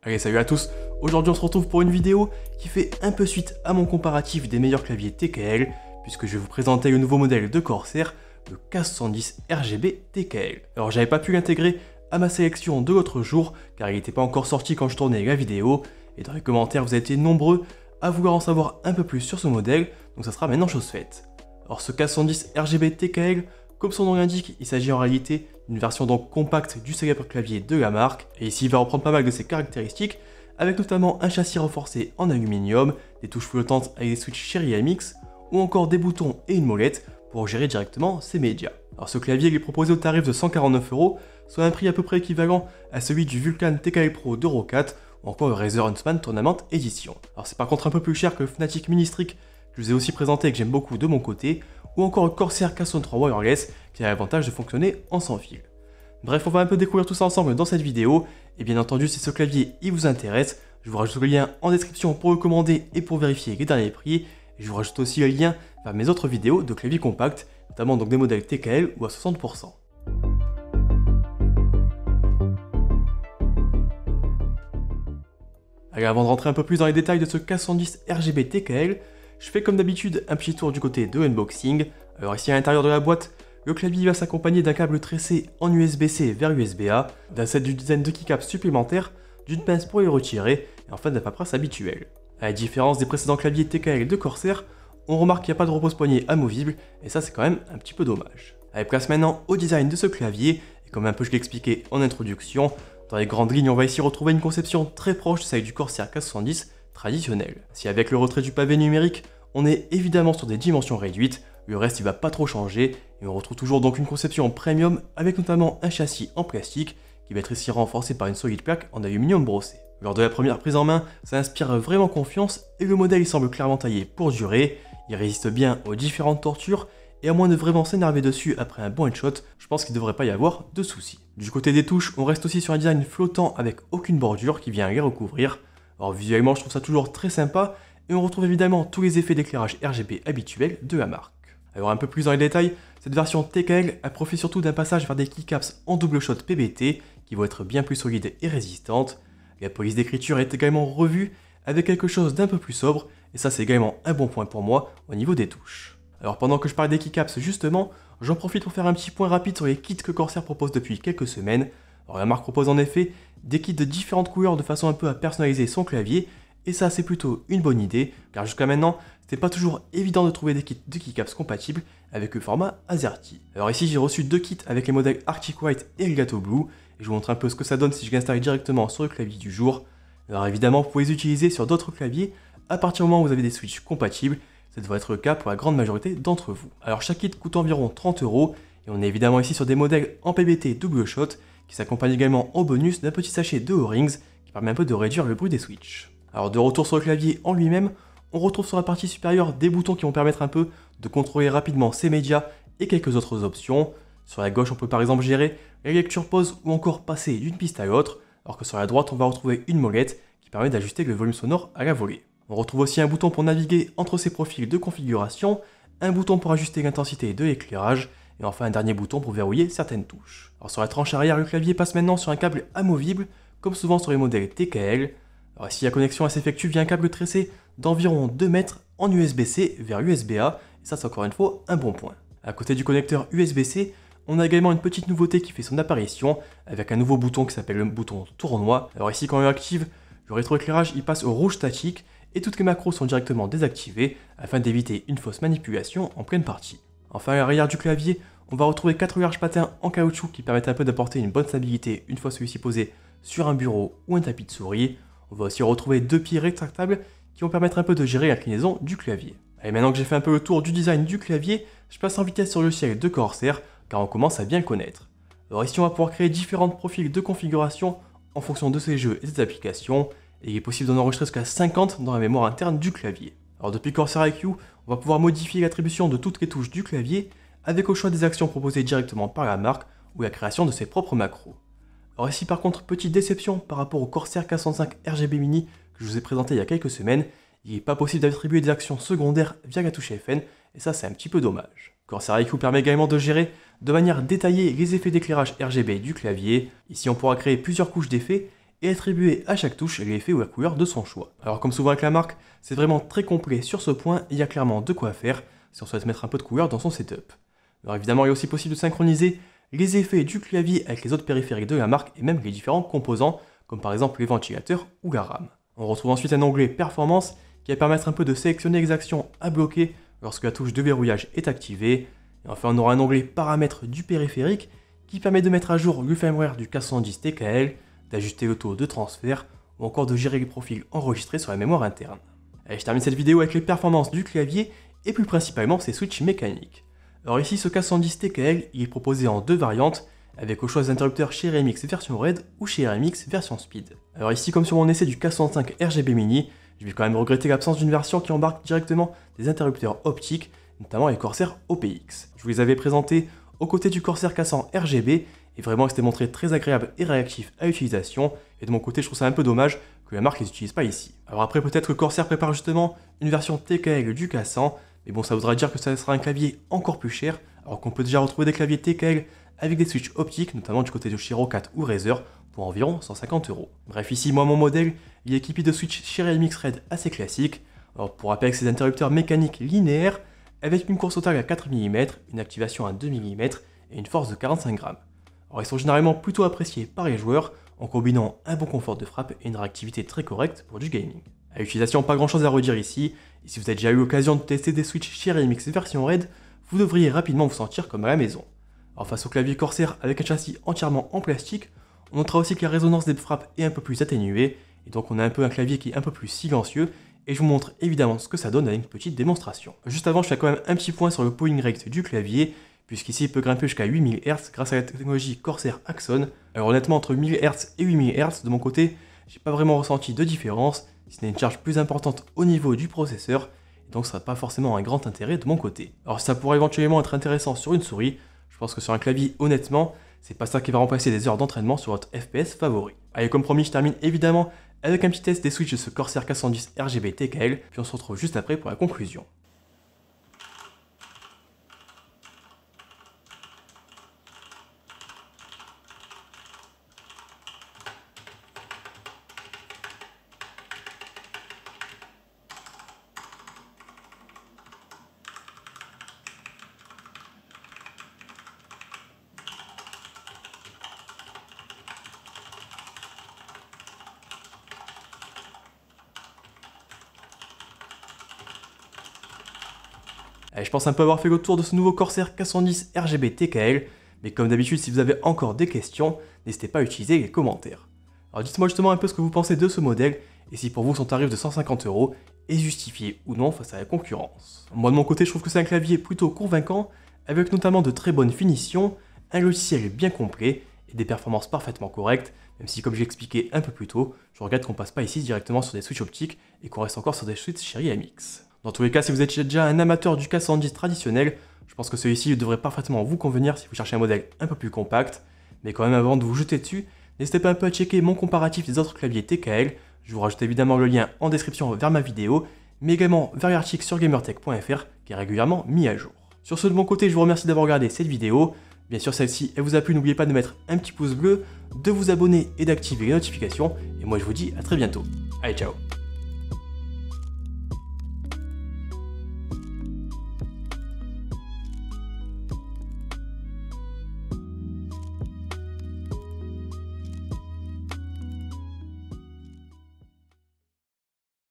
Allez, salut à tous. Aujourd'hui on se retrouve pour une vidéo qui fait un peu suite à mon comparatif des meilleurs claviers TKL, puisque je vais vous présenter le nouveau modèle de Corsair, le K70 RGB TKL. Alors j'avais pas pu l'intégrer à ma sélection de l'autre jour, car il n'était pas encore sorti quand je tournais la vidéo, et dans les commentaires vous avez été nombreux à vouloir en savoir un peu plus sur ce modèle, donc ça sera maintenant chose faite. Alors ce K70 RGB TKL, comme son nom l'indique, il s'agit en réalité d'une version donc compacte du célèbre clavier de la marque, et ici il va reprendre pas mal de ses caractéristiques, avec notamment un châssis renforcé en aluminium, des touches flottantes avec des switches Cherry MX, ou encore des boutons et une molette pour gérer directement ses médias. Alors ce clavier il est proposé au tarif de 149€, soit un prix à peu près équivalent à celui du Vulcan TKL Pro d'Euro 4, ou encore le Razer Huntsman Tournament Edition. Alors c'est par contre un peu plus cher que le Fnatic Mini Strix, que je vous ai aussi présenté et que j'aime beaucoup de mon côté, ou encore le Corsair K63 Wireless qui a l'avantage de fonctionner en sans fil. Bref, on va un peu découvrir tout ça ensemble dans cette vidéo, et bien entendu si ce clavier il vous intéresse, je vous rajoute le lien en description pour le commander et pour vérifier les derniers prix, et je vous rajoute aussi le lien vers mes autres vidéos de claviers compacts, notamment donc des modèles TKL ou à 60%. Allez, avant de rentrer un peu plus dans les détails de ce K70 RGB TKL, je fais comme d'habitude un petit tour du côté de l'unboxing. Alors ici à l'intérieur de la boîte, le clavier va s'accompagner d'un câble tressé en USB-C vers USB-A, d'un set d'une dizaine de keycaps supplémentaires, d'une pince pour les retirer, et enfin d'un paperasse habituel. À la différence des précédents claviers TKL de Corsair, on remarque qu'il n'y a pas de repose-poignet amovible, et ça c'est quand même un petit peu dommage. Allez, place maintenant au design de ce clavier, et comme un peu je l'ai expliqué en introduction, dans les grandes lignes on va ici retrouver une conception très proche de celle du Corsair K70 traditionnel. Si avec le retrait du pavé numérique, on est évidemment sur des dimensions réduites, le reste il va pas trop changer, et on retrouve toujours donc une conception premium avec notamment un châssis en plastique qui va être ici renforcé par une solide plaque en aluminium brossé. Lors de la première prise en main, ça inspire vraiment confiance et le modèle il semble clairement taillé pour durer, il résiste bien aux différentes tortures et à moins de vraiment s'énerver dessus après un bon headshot, je pense qu'il ne devrait pas y avoir de soucis. Du côté des touches, on reste aussi sur un design flottant avec aucune bordure qui vient les recouvrir. Alors visuellement je trouve ça toujours très sympa et on retrouve évidemment tous les effets d'éclairage RGB habituels de la marque. Alors un peu plus dans les détails, cette version TKL a profité surtout d'un passage vers des keycaps en double shot PBT qui vont être bien plus solides et résistantes. La police d'écriture est également revue avec quelque chose d'un peu plus sobre et ça c'est également un bon point pour moi au niveau des touches. Alors pendant que je parle des keycaps justement, j'en profite pour faire un petit point rapide sur les kits que Corsair propose depuis quelques semaines. Alors la marque propose en effet des kits de différentes couleurs de façon un peu à personnaliser son clavier, et ça c'est plutôt une bonne idée, car jusqu'à maintenant c'était pas toujours évident de trouver des kits de keycaps compatibles avec le format AZERTY. Alors ici j'ai reçu deux kits avec les modèles Arctic White et Elgato Blue, et je vous montre un peu ce que ça donne si je l'installe directement sur le clavier du jour. Alors évidemment vous pouvez les utiliser sur d'autres claviers à partir du moment où vous avez des switches compatibles, ça devrait être le cas pour la grande majorité d'entre vous. Alors chaque kit coûte environ 30€, et on est évidemment ici sur des modèles en PBT double shot, qui s'accompagne également en bonus d'un petit sachet de O-rings qui permet un peu de réduire le bruit des switches. Alors de retour sur le clavier en lui-même, on retrouve sur la partie supérieure des boutons qui vont permettre un peu de contrôler rapidement ses médias et quelques autres options. Sur la gauche on peut par exemple gérer la lecture pause ou encore passer d'une piste à l'autre, alors que sur la droite on va retrouver une molette qui permet d'ajuster le volume sonore à la volée. On retrouve aussi un bouton pour naviguer entre ces profils de configuration, un bouton pour ajuster l'intensité de l'éclairage, et enfin un dernier bouton pour verrouiller certaines touches. Alors sur la tranche arrière, le clavier passe maintenant sur un câble amovible, comme souvent sur les modèles TKL. Alors ici la connexion s'effectue via un câble tressé d'environ 2 mètres en USB-C vers USB-A, et ça c'est encore une fois un bon point. À côté du connecteur USB-C, on a également une petite nouveauté qui fait son apparition, avec un nouveau bouton qui s'appelle le bouton tournoi. Alors ici quand on l'active, le rétroéclairage il passe au rouge statique, et toutes les macros sont directement désactivées afin d'éviter une fausse manipulation en pleine partie. Enfin à l'arrière du clavier, on va retrouver 4 larges patins en caoutchouc qui permettent un peu d'apporter une bonne stabilité une fois celui-ci posé sur un bureau ou un tapis de souris. On va aussi retrouver 2 pieds rétractables qui vont permettre un peu de gérer l'inclinaison du clavier. Allez, maintenant que j'ai fait un peu le tour du design du clavier, je passe en vitesse sur le logiciel de Corsair car on commence à bien le connaître. Alors ici on va pouvoir créer différents profils de configuration en fonction de ses jeux et des applications, et il est possible d'en enregistrer jusqu'à 50 dans la mémoire interne du clavier. Alors depuis Corsair IQ, on va pouvoir modifier l'attribution de toutes les touches du clavier avec au choix des actions proposées directement par la marque ou la création de ses propres macros. Alors ici par contre, petite déception par rapport au Corsair K65 RGB Mini que je vous ai présenté il y a quelques semaines, il n'est pas possible d'attribuer des actions secondaires via la touche FN, et ça c'est un petit peu dommage. Corsair IQ permet également de gérer de manière détaillée les effets d'éclairage RGB du clavier. Ici on pourra créer plusieurs couches d'effets et attribuer à chaque touche l'effet ou la couleur de son choix. Alors comme souvent avec la marque, c'est vraiment très complet sur ce point et il y a clairement de quoi faire si on souhaite mettre un peu de couleur dans son setup. Alors évidemment, il est aussi possible de synchroniser les effets du clavier avec les autres périphériques de la marque et même les différents composants, comme par exemple les ventilateurs ou la RAM. On retrouve ensuite un onglet Performance qui va permettre un peu de sélectionner les actions à bloquer lorsque la touche de verrouillage est activée. Et enfin, on aura un onglet Paramètres du périphérique qui permet de mettre à jour le firmware du K110 TKL, d'ajuster le taux de transfert ou encore de gérer les profils enregistrés sur la mémoire interne. Allez, je termine cette vidéo avec les performances du clavier et plus principalement ses switches mécaniques. Alors ici, ce K110 TKL, il est proposé en deux variantes, avec au choix des interrupteurs chez RMX version RAID ou chez RMX version Speed. Alors ici, comme sur mon essai du K105 RGB Mini, je vais quand même regretter l'absence d'une version qui embarque directement des interrupteurs optiques, notamment les Corsair OPX. Je vous les avais présentés aux côtés du Corsair K100 RGB, et vraiment ils s'étaient montrés très agréables et réactifs à l'utilisation, et de mon côté je trouve ça un peu dommage que la marque les utilise pas ici. Alors après peut-être que Corsair prépare justement une version TKL du K100, mais bon ça voudra dire que ça sera un clavier encore plus cher, alors qu'on peut déjà retrouver des claviers TKL avec des switches optiques, notamment du côté de chez Roccat ou Razer, pour environ 150 €. Bref, ici, moi, mon modèle, il est équipé de switches chez RMX RAID assez classiques. Alors, pour rappel, avec ces interrupteurs mécaniques linéaires, avec une course totale à 4 mm, une activation à 2 mm et une force de 45 grammes. Alors, ils sont généralement plutôt appréciés par les joueurs, en combinant un bon confort de frappe et une réactivité très correcte pour du gaming. À l'utilisation, pas grand chose à redire ici, et si vous avez déjà eu l'occasion de tester des switches chez RMX version RAID, vous devriez rapidement vous sentir comme à la maison. Alors face au clavier Corsair avec un châssis entièrement en plastique, on notera aussi que la résonance des frappes est un peu plus atténuée, et donc on a un peu un clavier qui est un peu plus silencieux, et je vous montre évidemment ce que ça donne avec une petite démonstration. Juste avant, je fais quand même un petit point sur le polling rate du clavier, puisqu'ici il peut grimper jusqu'à 8000 Hz grâce à la technologie Corsair Axon. Alors honnêtement, entre 1000 Hz et 8000 Hz, de mon côté, j'ai pas vraiment ressenti de différence, si ce n'est une charge plus importante au niveau du processeur, et donc ça n'a pas forcément un grand intérêt de mon côté. Alors ça pourrait éventuellement être intéressant sur une souris, je pense que sur un clavier, honnêtement, c'est pas ça qui va remplacer des heures d'entraînement sur votre FPS favori. Allez, comme promis, je termine évidemment avec un petit test des switches de ce Corsair K110 RGB TKL, puis on se retrouve juste après pour la conclusion. Allez, je pense un peu avoir fait le tour de ce nouveau Corsair K110 RGB TKL, mais comme d'habitude, si vous avez encore des questions, n'hésitez pas à utiliser les commentaires. Alors dites-moi justement un peu ce que vous pensez de ce modèle, et si pour vous son tarif de 150 € est justifié ou non face à la concurrence. Moi de mon côté, je trouve que c'est un clavier plutôt convaincant, avec notamment de très bonnes finitions, un logiciel bien complet, et des performances parfaitement correctes, même si comme j'ai expliqué un peu plus tôt, je regrette qu'on passe pas ici directement sur des switches optiques, et qu'on reste encore sur des switches chez RMX. Dans tous les cas, si vous êtes déjà un amateur du K110 traditionnel, je pense que celui-ci devrait parfaitement vous convenir si vous cherchez un modèle un peu plus compact. Mais quand même, avant de vous jeter dessus, n'hésitez pas un peu à checker mon comparatif des autres claviers TKL. Je vous rajoute évidemment le lien en description vers ma vidéo, mais également vers l'article sur gamertech.fr qui est régulièrement mis à jour. Sur ce, de mon côté, je vous remercie d'avoir regardé cette vidéo. Bien sûr, celle-ci, elle vous a plu, n'oubliez pas de mettre un petit pouce bleu, de vous abonner et d'activer les notifications. Et moi, je vous dis à très bientôt. Allez, ciao!